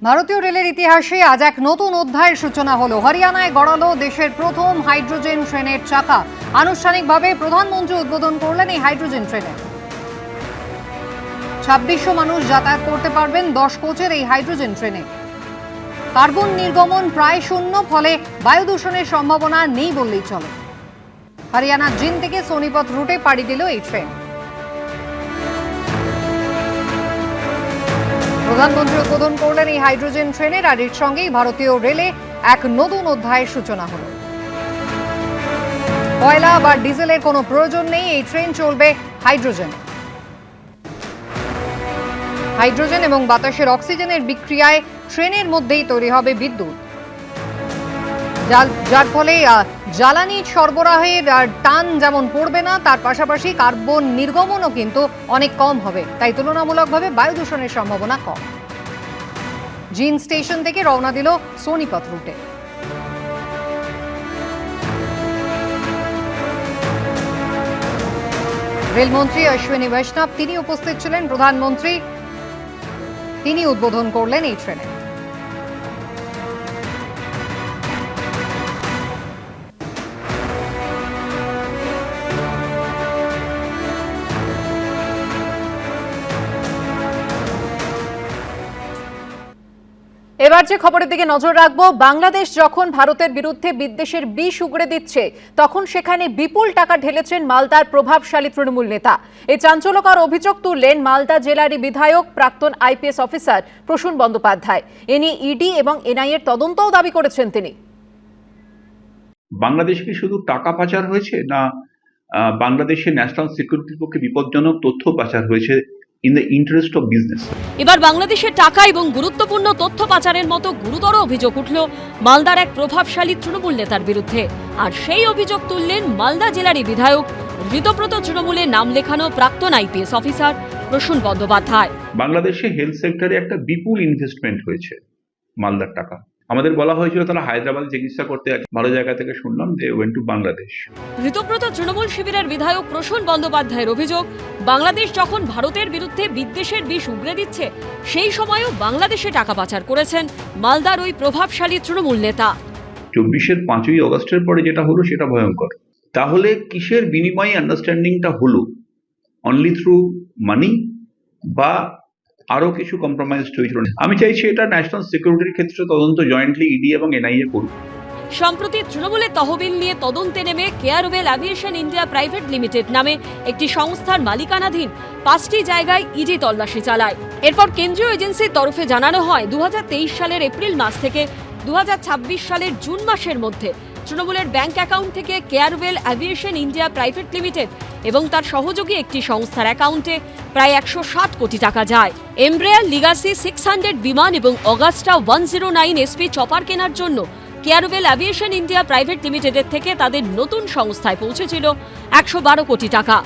ভারতীয় রেলের ইতিহাসে আজ এক নতুন অধ্যায়ের সূচনা হলো। হরিয়ানায় গড়ালো দেশের প্রথম হাইড্রোজেন ট্রেনের চাকা। আনুষ্ঠানিকভাবে প্রধানমন্ত্রী উদ্বোধন করলেন এই হাইড্রোজেন ট্রেনে। ২৬০০ মানুষ যাতায়াত করতে পারবেন ১০ কোচের এই হাইড্রোজেন ট্রেনে। কার্বন নির্গমন প্রায় শূন্য, ফলে বায়ু দূষণের সম্ভাবনা নেই বললেই চলে। হরিয়ানার জিন্দ থেকে সোনিপত রুটে পাড়ি দিল এই ট্রেন। প্রধানমন্ত্রী উদ্বোধন করলেন এই হাইড্রোজেন ট্রেনের, আর এর সঙ্গেই ভারতীয় রেলে এক নতুন অধ্যায়ের সূচনা হল। কয়লা বা ডিজেলের কোনো প্রয়োজন নেই, এই ট্রেন চলবে হাইড্রোজেনে। হাইড্রোজেন এবং বাতাসের অক্সিজেনের বিক্রিয়ায় ট্রেনের মধ্যেই তৈরি হবে বিদ্যুৎ, যার ফলে জ্বালানি সরবরাহের টান যেমন পড়বে না, তার পাশাপাশি কার্বন নির্গমনও কিন্তু অনেক কম হবে। তাই তুলনামূলকভাবে বায়ু দূষণের সম্ভাবনা কম। জিন্দ স্টেশন থেকে রওনা দিল সোনিপত রুটে। রেলমন্ত্রী অশ্বিনী বৈষ্ণব তিনি উপস্থিত ছিলেন। প্রধানমন্ত্রী তিনি উদ্বোধন করলেন এই ট্রেনে। এবার যে খবরের দিকে নজর রাখবো, বাংলাদেশ যখন ভারতের বিরুদ্ধে বিদ্বেষের বিষ উগড়ে দিচ্ছে, তখন সেখানে বিপুল টাকা ঢেলেছেন মালদার প্রভাবশালী তৃণমূল নেতা। এই চাঞ্চল্যকর অভিযোগ তুললেন মালদা জেলারই বিধায়ক প্রাক্তন আইপিএস অফিসার প্রসূন বন্দ্যোপাধ্যায়। এ নিয়ে ইডি এবং এনআইএর তদন্তও দাবি করেছেন তিনি। বাংলাদেশে কি শুধু টাকা পাচার হয়েছে, না বাংলাদেশের ন্যাশনাল সিকিউরিটির পক্ষে বিপজ্জনক তথ্য পাচার হয়েছে in the interest of business? এবার বাংলাদেশের টাকা এবং গুরুত্বপূর্ণ তথ্য পাচারের মতো গুরুতর অভিযোগ উঠল মালদার এক প্রভাবশালী তৃণমূল নেতার বিরুদ্ধে। আর সেই অভিযোগ তুললেন মালদা জেলারই বিধায়ক, ঋতব্রত তৃণমূলে নাম লেখানো প্রাক্তন আইপিএস অফিসার প্রসূন বন্দ্যোপাধ্যায়। বাংলাদেশে হেলথ সেক্টরে একটা বিপুল ইনভেস্টমেন্ট হয়েছে মালদার টাকা। আমাদের বলা হয়েছিল তারা হায়দ্রাবাদে চিকিৎসা করতে, ভালো জায়গা থেকে শুনলাম they went to Bangladesh. Ritabrata Trinamool শিবিরের বিধায়ক প্রসূন বন্দ্যোপাধ্যায়ের অভিযোগ, বাংলাদেশ যখন ভারতের বিরুদ্ধে বিদ্বেষের বিষ উগড়ে দিচ্ছে, সেই সময়ও বাংলাদেশে টাকা পাচার করেছেন মালদার ওই প্রভাবশালী তৃণমূল নেতা। ২৪-এর ৫ই অগস্টের পরে যেটা হলো সেটা ভয়ঙ্কর। তাহলে কিসের বিনিময়ে আন্ডারস্ট্যান্ডিংটা হলো? অনলি থ্রু মানি, বা আরো কিছু কম্প্রোমাইজ হয়েছিল? আমি চাইছি এটা ন্যাশনাল সিকিউরিটির ক্ষেত্রে তদন্ত জয়েন্টলি ইডি এবং এনআইএ করুক। সম্প্রতি তৃণমূলের তহবিল নিয়ে তদন্তে নেমে কেয়ারওয়েল অ্যাভিয়েশন ইন্ডিয়া প্রাইভেট লিমিটেড নামে একটি সংস্থার মালিকানাধীন 5টি জায়গায় ইডি তল্লাশি চালায়। এরপর কেন্দ্রীয় এজেন্সির তরফে জানানো হয় 2023 সালের এপ্রিল মাস থেকে 2026 সালের জুন মাসের মধ্যে তৃণমূলের ব্যাংক অ্যাকাউন্ট থেকে কেয়ারওয়েল অ্যাভিয়েশন ইন্ডিয়া প্রাইভেট লিমিটেড এবং তার সহযোগী একটি সংস্থার অ্যাকাউন্টে প্রায় 160 কোটি টাকা যায়। এমব্রেয়ার লিগাসি 600 বিমান এবং অগাস্টা 109 এসপি চপার কেনার জন্য কেয়ারওয়েল অ্যাভিয়েশন ইন্ডিয়া প্রাইভেট লিমিটেডের থেকে তাদের নতুন সংস্থায় পৌঁছেছিল 112 কোটি টাকা।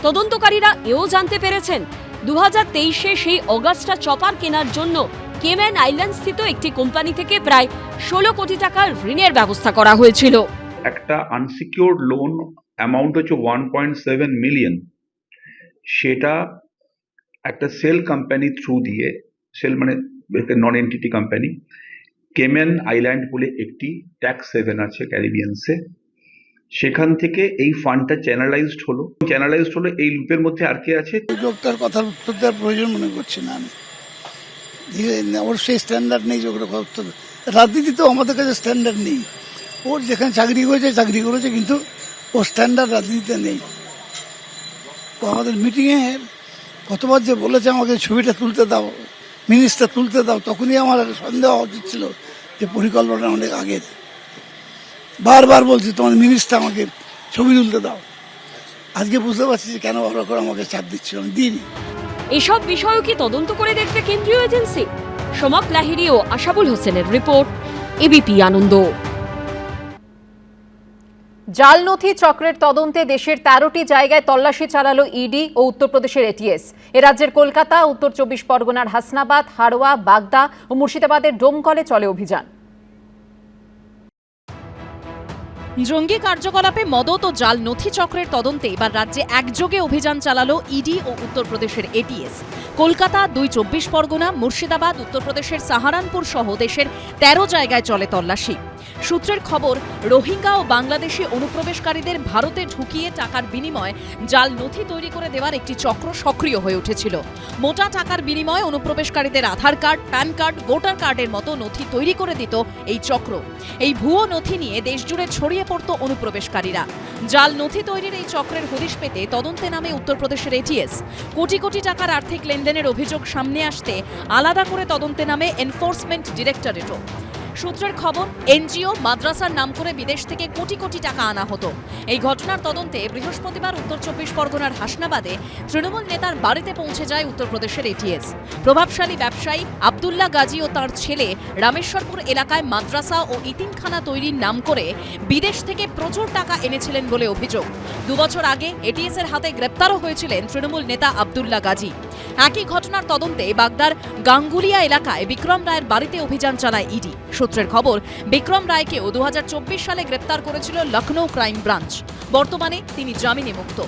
তদন্তকারীরা এও জানতে পেরেছেন 2023-এ সেই অগাস্টা চপার কেনার জন্য কেম্যান আইল্যান্ড স্থিত একটি কোম্পানি থেকে প্রায় 16 কোটি টাকার ঋণের ব্যবস্থা করা হয়েছিল। একটা আনসিকিউরড লোন অ্যামাউন্ট হচ্ছে 1.7 মিলিয়ন, সেটা একটা সেল কোম্পানি থ্রু দিয়ে, সেল মানে নন এন্টিটি কোম্পানি, কেম্যান আইল্যান্ড বলে একটি ট্যাক্স হেভেন আছে ক্যারিবিয়ানসে, সেখান থেকে এই ফান্ডটা চ্যানেলাইজড হলো। এই লুপের মধ্যে আর কে আছে? লোকটার কথার উত্তর দেওয়ার প্রয়োজন মনে করছি না আমি। ওর সেই স্ট্যান্ডার্ড নেই, রাজনীতি তো আমাদের কাছে স্ট্যান্ডার্ড নেই। ওর যেখানে চাকরি করেছে, কিন্তু ওর স্ট্যান্ডার্ড রাজনীতিতে নেই। ও আমাদের মিটিংয়ে কতবার যে বলেছে আমাকে ছবিটা তুলতে দাও, মিনিস্টার তুলতে দাও, তখনই আমার সন্দেহ হওয়া উচিত ছিল যে পরিকল্পনা অনেক আগের। বারবার বলছি তোমাদের মিনিস্টার আমাকে ছবি তুলতে দাও। আজকে বুঝতে পারছি যে কেন ওরা করে আমাকে চাপ দিচ্ছিল, আমি দিইনি। এসব বিষয়ও কি তদন্ত করে দেখবে কেন্দ্রীয় এজেন্সি? সোমক লাহিড়ী ও আশাবুল হোসেনের রিপোর্ট, এবিপি আনন্দ। জাল নথি চক্রের তদন্তে দেশের 13টি জায়গায় তল্লাশি চালালো ইডি ও উত্তরপ্রদেশের এটিএস। এ রাজ্যের কলকাতা, উত্তর 24 পরগনার হাসনাবাদ, হাড়োয়া, বাগদা ও মুর্শিদাবাদের ডোমকলে চলে অভিযান। জঙ্গি কার্যকলাপে মদত ও জাল নথি চক্রের তদন্তে এবার রাজ্যে একযোগে অভিযান চালালো ইডি ও উত্তরপ্রদেশের এটিএস। কলকাতা, 2 চব্বিশ পরগনা, মুর্শিদাবাদ, উত্তরপ্রদেশের সাহারানপুর সহ দেশের 13 জায়গায় চলে তল্লাশি। সূত্রের খবর, রোহিঙ্গা ও বাংলাদেশি অনুপ্রবেশকারীদের ভারতে ঢুকিয়ে টাকার বিনিময়ে জাল নথি তৈরি করে দেওয়ার একটি চক্র সক্রিয় হয়ে উঠেছিল। মোটা টাকার বিনিময়ে অনুপ্রবেশকারীদের আধার কার্ড, প্যান কার্ড, ভোটার কার্ডের মতো নথি তৈরি করে দিত এই চক্র। এই ভুয়ো নথি নিয়ে দেশজুড়ে ছড়িয়ে পড়ত অনুপ্রবেশকারীরা। জাল নথি তৈরির এই চক্রের হদিশ পেতে তদন্তে নামে উত্তরপ্রদেশের এটিএস। কোটি কোটি টাকার আর্থিক লেনদেনের অভিযোগ সামনে আসতে আলাদা করে তদন্তে নামে এনফোর্সমেন্ট ডিরেক্টরেটও। সূত্রের খবর, এনজিও, মাদ্রাসার নাম করে বিদেশ থেকে কোটি কোটি টাকা আনা হতো। এই ঘটনার তদন্তে বৃহস্পতিবার উত্তর চব্বিশ পরগনার হাসনাবাদে তৃণমূল নেতার বাড়িতে পৌঁছে যায় উত্তরপ্রদেশের এটিএস। প্রভাবশালী ব্যবসায়ী আব্দুল্লাহ গাজী ও তাঁর ছেলে রামেশ্বরপুর এলাকায় মাদ্রাসা ও ইতিমখানা তৈরির নাম করে বিদেশ থেকে প্রচুর টাকা এনেছিলেন বলে অভিযোগ। 2 বছর আগে এটিএস এর হাতে গ্রেপ্তারও হয়েছিলেন তৃণমূল নেতা আব্দুল্লাহ গাজী। একই ঘটনার তদন্তে বাগদার গাঙ্গুলিয়া এলাকায় বিক্রম রায়ের বাড়িতে অভিযান চালায় ইডি। সূত্রের খবর, বিক্রম রায়কেও 2024 সালে গ্রেপ্তার করেছিল লখনৌ ক্রাইম ব্রাঞ্চ। বর্তমানে তিনি জামিনে মুক্ত।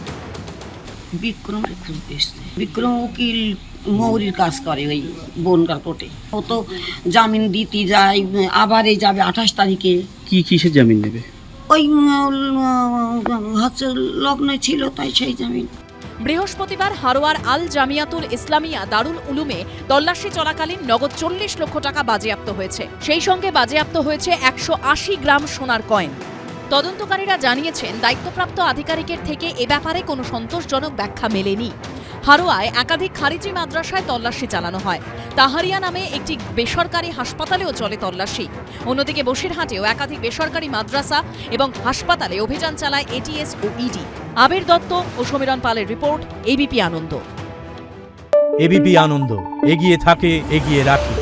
বিক্রমের খুঁজতে এসছে। বিক্রম উকিল মৌরির কাজ করে ওই বনগার কোর্টে। ও তো জামিন দিতে যায়, আবার এই যাবে 28 তারিখে। কি কিসের জামিন নেবে? ওই হচ্ছে লগ্নে ছিল, তাই সেই জামিন। বৃহস্পতিবার হারোয়ার আল জামিয়াতুল ইসলামিয়া দারুল উলুমে তল্লাশি চলাকালীন নগদ 40 লক্ষ টাকা বাজেয়াপ্ত হয়েছে। সেই সঙ্গে বাজেয়াপ্ত হয়েছে 180 গ্রাম সোনার কয়েন। তদন্তকারীরা জানিয়েছেন, দায়িত্বপ্রাপ্ত আধিকারিকের থেকে এ ব্যাপারে কোনো সন্তোষজনক ব্যাখ্যা মেলেনি। হারোয়ায় একাধিক খারিজি মাদ্রাসায় তল্লাশি চালানো হয়। তাহারিয়া নামে একটি বেসরকারি হাসপাতালেও চলে তল্লাশি। অন্যদিকে বসিরহাটেও একাধিক বেসরকারি মাদ্রাসা এবং হাসপাতালে অভিযান চালায় এটিএস ও ইডি। আবির দত্ত ও সমীরণ পালের রিপোর্ট, এবিপি আনন্দ। এবিপি আনন্দ, এগিয়ে থাকে, এগিয়ে রাখে।